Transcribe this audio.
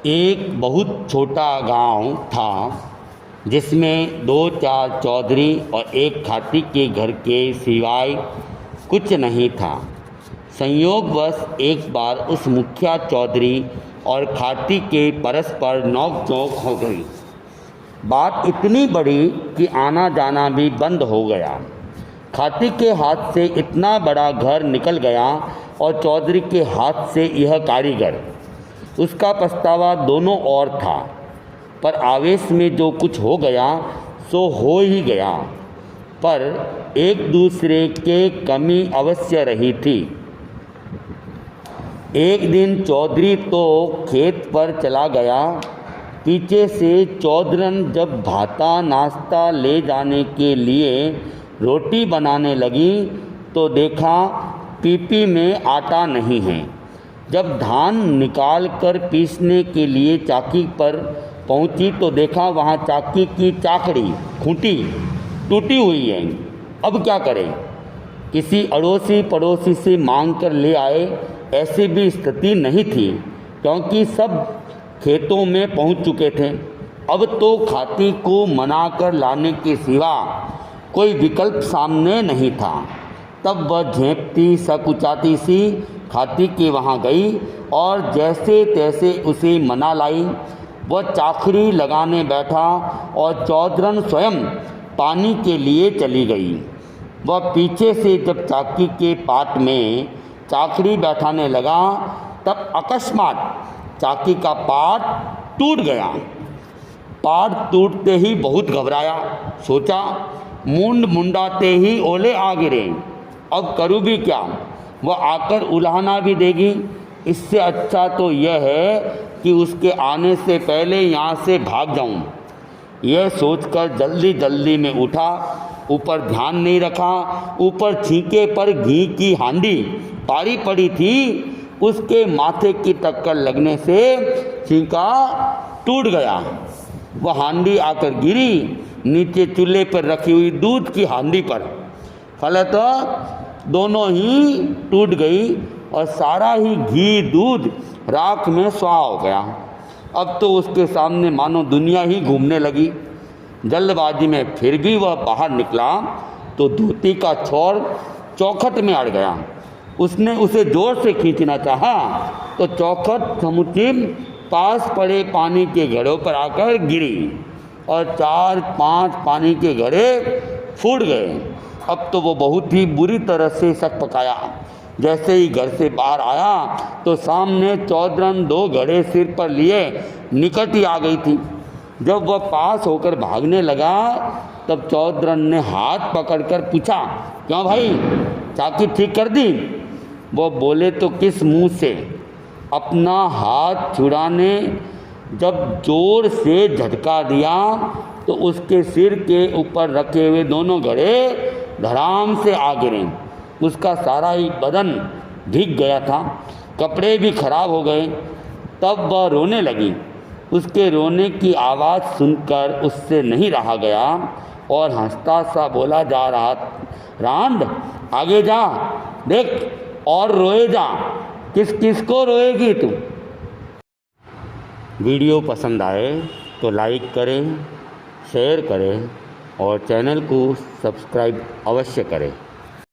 एक बहुत छोटा गांव था जिसमें दो चार चौधरी और एक खाती के घर के सिवाय कुछ नहीं था। संयोगवश एक बार उस मुखिया चौधरी और खाती के परस्पर नोक-झोंक हो गई। बात इतनी बड़ी कि आना जाना भी बंद हो गया। खाती के हाथ से इतना बड़ा घर निकल गया और चौधरी के हाथ से यह कारीगर। उसका पछतावा दोनों ओर था, पर आवेश में जो कुछ हो गया सो हो ही गया। पर एक दूसरे के कमी अवश्य रही थी। एक दिन चौधरी तो खेत पर चला गया। पीछे से चौधरन जब भाता नाश्ता ले जाने के लिए रोटी बनाने लगी तो देखा पीपी में आटा नहीं है। जब धान निकाल कर पीसने के लिए चाकी पर पहुंची तो देखा वहाँ चाकी की चाकड़ी खूंटी टूटी हुई है। अब क्या करें? किसी अड़ोसी पड़ोसी से मांग कर ले आए, ऐसी भी स्थिति नहीं थी क्योंकि सब खेतों में पहुंच चुके थे। अब तो खाती को मना कर लाने के सिवा कोई विकल्प सामने नहीं था। तब वह झेंपती सकुचाती सी खाती के वहाँ गई और जैसे तैसे उसे मना लाई। वह चाकरी लगाने बैठा और चौधरन स्वयं पानी के लिए चली गई। वह पीछे से जब चाकी के पाट में चाकरी बैठाने लगा तब अकस्मात चाकी का पाट टूट गया। पाट टूटते ही बहुत घबराया। सोचा मुंड मुंडाते ही ओले आ गिरे। अब करूँ भी क्या? वह आकर उलाहना भी देगी। इससे अच्छा तो यह है कि उसके आने से पहले यहाँ से भाग जाऊँ। यह सोचकर जल्दी जल्दी में उठा। ऊपर ध्यान नहीं रखा। ऊपर छींके पर घी की हांडी पारी पड़ी थी। उसके माथे की टक्कर लगने से छींका टूट गया। वह हांडी आकर गिरी नीचे चूल्हे पर रखी हुई दूध की हांडी पर। फलतः दोनों ही टूट गई और सारा ही घी दूध राख में स्वाहा हो गया। अब तो उसके सामने मानो दुनिया ही घूमने लगी। जल्दबाजी में फिर भी वह बाहर निकला तो धोती का छोर चौखट में अड़ गया। उसने उसे जोर से खींचना चाहा तो चौखट समुची पास पड़े पानी के घड़ों पर आकर गिरी और 4-5 पानी के घड़े फूट गए। अब तो वो बहुत ही बुरी तरह से सकपकाया। जैसे ही घर से बाहर आया तो सामने चौधरन 2 घड़े सिर पर लिए निकट ही आ गई थी। जब वह पास होकर भागने लगा तब चौधरन ने हाथ पकड़कर पूछा, क्यों भाई, चाकी ठीक कर दी? वो बोले तो किस मुंह से? अपना हाथ छुड़ाने जब जोर से झटका दिया तो उसके सिर के ऊपर रखे हुए दोनों घड़े धड़ाम से आ गिरे। उसका सारा ही बदन भीग गया था, कपड़े भी खराब हो गए। तब वह रोने लगी। उसके रोने की आवाज़ सुनकर उससे नहीं रहा गया और हंसता सा बोला जा रहा, रांद आगे जा, देख और रोए जा, किस किस को रोएगी तू? वीडियो पसंद आए तो लाइक करें, शेयर करें और चैनल को सब्सक्राइब अवश्य करें।